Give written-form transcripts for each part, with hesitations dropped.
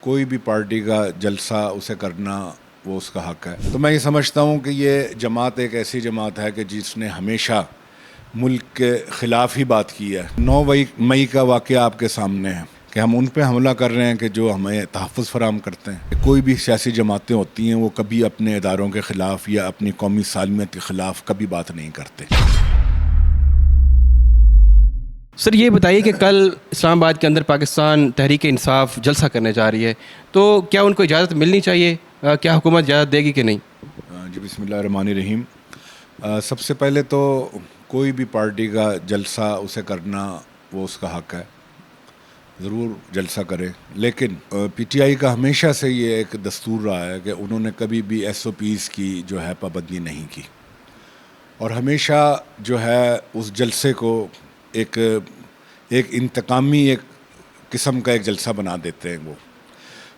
کوئی بھی پارٹی کا جلسہ اسے کرنا وہ اس کا حق ہے. تو میں یہ سمجھتا ہوں کہ یہ جماعت ایک ایسی جماعت ہے کہ جس نے ہمیشہ ملک کے خلاف ہی بات کی ہے. 9 مئی کا واقعہ آپ کے سامنے ہے کہ ہم ان پہ حملہ کر رہے ہیں کہ جو ہمیں تحفظ فراہم کرتے ہیں. کوئی بھی سیاسی جماعتیں ہوتی ہیں وہ کبھی اپنے اداروں کے خلاف یا اپنی قومی سالمیت کے خلاف کبھی بات نہیں کرتے. سر یہ بتائیے کہ کل اسلام آباد کے اندر پاکستان تحریک انصاف جلسہ کرنے جا رہی ہے، تو کیا ان کو اجازت ملنی چاہیے؟ کیا حکومت اجازت دے گی کہ نہیں؟ جی بسم اللہ الرحمن الرحیم. سب سے پہلے تو کوئی بھی پارٹی کا جلسہ اسے کرنا وہ اس کا حق ہے، ضرور جلسہ کرے. لیکن پی ٹی آئی کا ہمیشہ سے یہ ایک دستور رہا ہے کہ انہوں نے کبھی بھی ایس او پیز کی جو ہے پابندی نہیں کی، اور ہمیشہ جو ہے اس جلسے کو ایک انتقامی ایک قسم کا ایک جلسہ بنا دیتے ہیں وہ.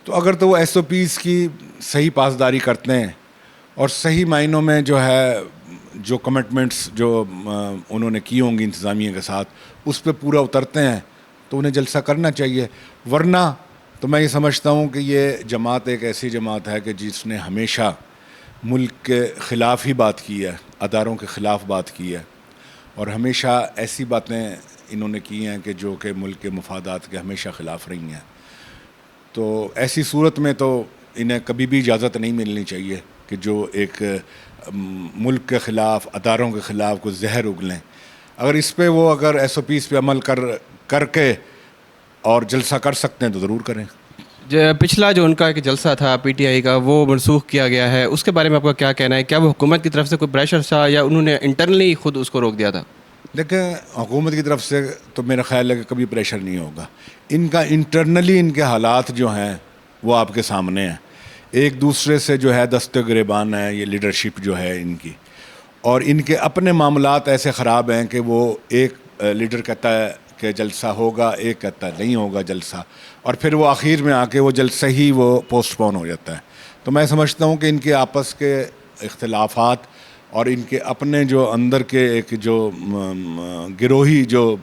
تو اگر تو وہ ایس او پیز کی صحیح پاسداری کرتے ہیں اور صحیح معنوں میں جو ہے جو کمٹمنٹس جو انہوں نے کی ہوں گی انتظامیہ کے ساتھ اس پہ پورا اترتے ہیں تو انہیں جلسہ کرنا چاہیے. ورنہ تو میں یہ سمجھتا ہوں کہ یہ جماعت ایک ایسی جماعت ہے کہ جس نے ہمیشہ ملک کے خلاف ہی بات کی ہے، اداروں کے خلاف بات کی ہے، اور ہمیشہ ایسی باتیں انہوں نے کی ہیں کہ جو کہ ملک کے مفادات کے ہمیشہ خلاف رہی ہیں. تو ایسی صورت میں تو انہیں کبھی بھی اجازت نہیں ملنی چاہیے کہ جو ایک ملک کے خلاف اداروں کے خلاف کچھ زہر اگلیں. اگر اس پہ وہ اگر ایس او پیز پہ عمل کر کے اور جلسہ کر سکتے ہیں تو ضرور کریں. پچھلا جو ان کا ایک جلسہ تھا پی ٹی آئی کا وہ منسوخ کیا گیا ہے، اس کے بارے میں آپ کا کیا کہنا ہے؟ کیا وہ حکومت کی طرف سے کوئی پریشر تھا یا انہوں نے انٹرنلی خود اس کو روک دیا تھا؟ دیکھیں، حکومت کی طرف سے تو میرا خیال ہے کہ کبھی پریشر نہیں ہوگا. ان کا انٹرنلی ان کے حالات جو ہیں وہ آپ کے سامنے ہیں. ایک دوسرے سے جو ہے دست گریبان ہے یہ لیڈرشپ جو ہے ان کی، اور ان کے اپنے معاملات ایسے خراب ہیں کہ وہ ایک لیڈر کہتا ہے کہ جلسہ ہوگا، ایک کہتا ہے نہیں ہوگا جلسہ، اور پھر وہ آخر میں آ کے وہ جلسہ ہی وہ پوسٹ پون ہو جاتا ہے. تو میں سمجھتا ہوں کہ ان کے آپس کے اختلافات اور ان کے اپنے جو اندر کے ایک جو گروہی جو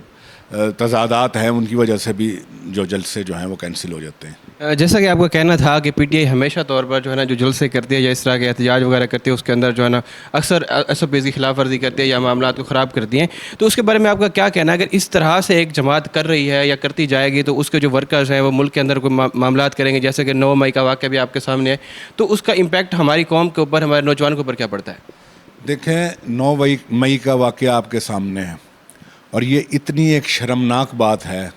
تضادات ہیں ان کی وجہ سے بھی جو جلسے جو ہیں وہ کینسل ہو جاتے ہیں. جیسا کہ آپ کا کہنا تھا کہ پی ٹی آئی ہمیشہ طور پر جو ہے نا جو جلسے کرتی ہے یا اس طرح کے احتجاج وغیرہ کرتی ہے اس کے اندر جو ہے نا اکثر ایس او پیز کی خلاف ورزی کرتی ہے یا معاملات کو خراب کرتی ہیں، تو اس کے بارے میں آپ کا کیا کہنا ہے؟ اگر اس طرح سے ایک جماعت کر رہی ہے یا کرتی جائے گی تو اس کے جو ورکرز ہیں وہ ملک کے اندر کوئی معاملات کریں گے، جیسے کہ 9 مئی کا واقعہ بھی آپ کے سامنے ہے، تو اس کا امپیکٹ ہماری قوم کے اوپر، ہمارے نوجوانوں کے اوپر کیا پڑتا ہے؟ دیکھیں، 9 مئی کا واقعہ آپ کے سامنے ہے اور یہ اتنی ایک شرمناک بات ہے.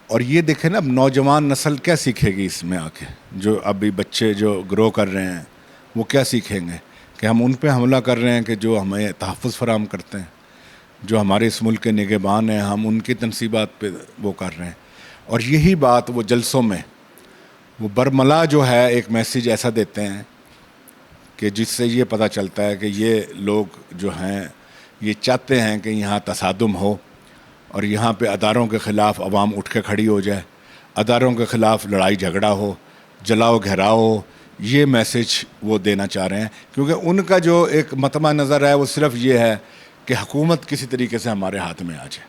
اور یہ دیکھیں نا، اب نوجوان نسل کیا سیکھے گی اس میں آ کے؟ جو ابھی بچے جو گرو کر رہے ہیں وہ کیا سیکھیں گے کہ ہم ان پہ حملہ کر رہے ہیں کہ جو ہمیں تحفظ فراہم کرتے ہیں، جو ہمارے اس ملک کے نگہبان ہیں، ہم ان کی تنصیبات پہ وہ کر رہے ہیں. اور یہی بات وہ جلسوں میں وہ برملا جو ہے ایک میسیج ایسا دیتے ہیں کہ جس سے یہ پتہ چلتا ہے کہ یہ لوگ جو ہیں یہ چاہتے ہیں کہ یہاں تصادم ہو اور یہاں پہ اداروں کے خلاف عوام اٹھ کے کھڑی ہو جائے، اداروں کے خلاف لڑائی جھگڑا ہو، جلاؤ گھیراؤ ہو. یہ میسیج وہ دینا چاہ رہے ہیں، کیونکہ ان کا جو ایک مطمع نظر ہے وہ صرف یہ ہے کہ حکومت کسی طریقے سے ہمارے ہاتھ میں آ جائے.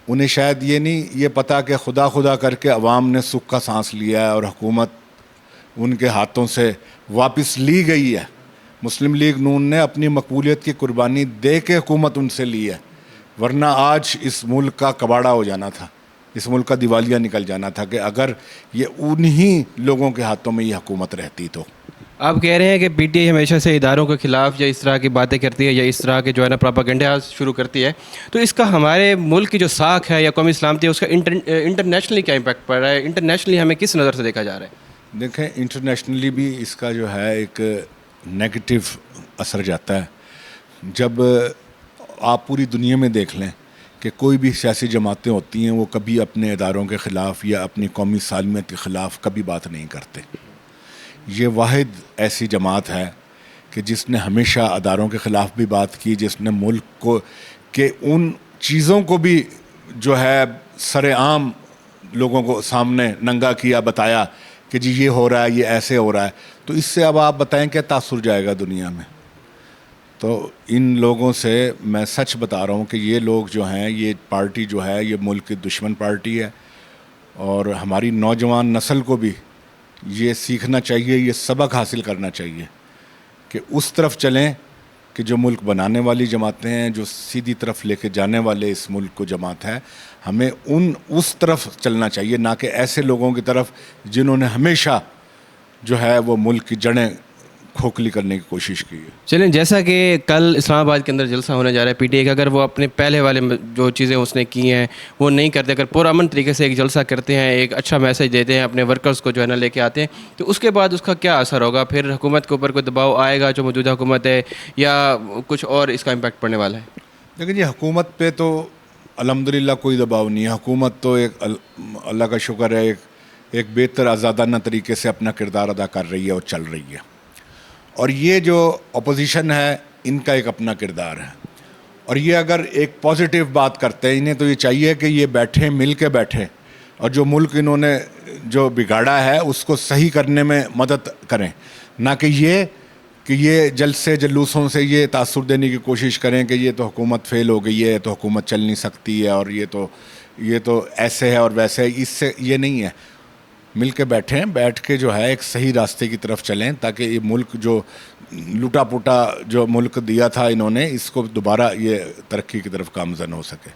انہیں شاید یہ نہیں یہ پتہ کہ خدا خدا کر کے عوام نے سکھ کا سانس لیا ہے اور حکومت ان کے ہاتھوں سے واپس لی گئی ہے. مسلم لیگ نون نے اپنی مقبولیت کی قربانی دے کے حکومت ان سے لی ہے، ورنہ آج اس ملک کا کباڑا ہو جانا تھا، اس ملک کا دیوالیہ نکل جانا تھا کہ اگر یہ انہی لوگوں کے ہاتھوں میں یہ حکومت رہتی تو. آپ کہہ رہے ہیں کہ پی ٹی آئی ہمیشہ سے اداروں کے خلاف یا اس طرح کی باتیں کرتی ہے یا اس طرح کے جو ہے نا پراپاگنڈا شروع کرتی ہے، تو اس کا ہمارے ملک کی جو ساکھ ہے یا قومی سلامتی ہے اس کا انٹرنیشنلی کیا امپیکٹ پڑ رہا ہے؟ انٹرنیشنلی ہمیں کس نظر سے دیکھا جا رہا ہے؟ دیکھیں، انٹرنیشنلی بھی اس کا جو ہے ایک نیگیٹو اثر جاتا ہے. جب آپ پوری دنیا میں دیکھ لیں کہ کوئی بھی سیاسی جماعتیں ہوتی ہیں وہ کبھی اپنے اداروں کے خلاف یا اپنی قومی سالمیت کے خلاف کبھی بات نہیں کرتے. یہ واحد ایسی جماعت ہے کہ جس نے ہمیشہ اداروں کے خلاف بھی بات کی، جس نے ملک کو کہ ان چیزوں کو بھی جو ہے سر عام لوگوں کو سامنے ننگا کیا، بتایا کہ جی یہ ہو رہا ہے، یہ ایسے ہو رہا ہے. تو اس سے اب آپ بتائیں کیا تاثر جائے گا دنیا میں؟ تو ان لوگوں سے میں سچ بتا رہا ہوں کہ یہ لوگ جو ہیں، یہ پارٹی جو ہے یہ ملک کی دشمن پارٹی ہے، اور ہماری نوجوان نسل کو بھی یہ سیکھنا چاہیے, یہ سبق حاصل کرنا چاہیے کہ اس طرف چلیں کہ جو ملک بنانے والی جماعتیں ہیں, جو سیدھی طرف لے کے جانے والے اس ملک کو جماعت ہے, ہمیں اس طرف چلنا چاہیے, نہ کہ ایسے لوگوں کی طرف جنہوں نے ہمیشہ جو ہے وہ ملک کی جڑیں کھوکھلی کرنے کی کوشش کی ہے. چلیں, جیسا کہ کل اسلام آباد کے اندر جلسہ ہونے جا رہا ہے پی ٹی آئی کا, اگر وہ اپنے پہلے والے جو چیزیں اس نے کی ہیں وہ نہیں کرتے, اگر پرامن طریقے سے ایک جلسہ کرتے ہیں, ایک اچھا میسج دیتے ہیں, اپنے ورکرز کو جو ہے نا لے کے آتے ہیں, تو اس کے بعد اس کا کیا اثر ہوگا؟ پھر حکومت کے اوپر کوئی دباؤ آئے گا جو موجودہ حکومت ہے, یا کچھ اور اس کا امپیکٹ پڑنے والا ہے؟ لیکن یہ حکومت پہ تو الحمدللہ کوئی دباؤ نہیں ہے. حکومت تو ایک اللہ کا شکر ہے ایک بہتر آزادانہ طریقے سے اپنا کردار ادا کر رہی ہے اور چل رہی ہے. اور یہ جو اپوزیشن ہے ان کا ایک اپنا کردار ہے, اور یہ اگر ایک پازیٹیو بات کرتے ہیں, انہیں تو یہ چاہیے کہ یہ بیٹھیں, مل کے بیٹھیں, اور جو ملک انہوں نے جو بگاڑا ہے اس کو صحیح کرنے میں مدد کریں, نہ کہ یہ جلسے جلوسوں سے یہ تاثر دینے کی کوشش کریں کہ یہ تو حکومت فیل ہو گئی ہے, تو حکومت چل نہیں سکتی ہے, اور یہ تو ایسے ہے اور ویسے ہے. اس سے یہ نہیں ہے. مل کے بیٹھیں, بیٹھ کے جو ہے ایک صحیح راستے کی طرف چلیں, تاکہ یہ ملک جو لوٹا پوٹا جو ملک دیا تھا انہوں نے, اس کو دوبارہ یہ ترقی کی طرف گامزن ہو سکے.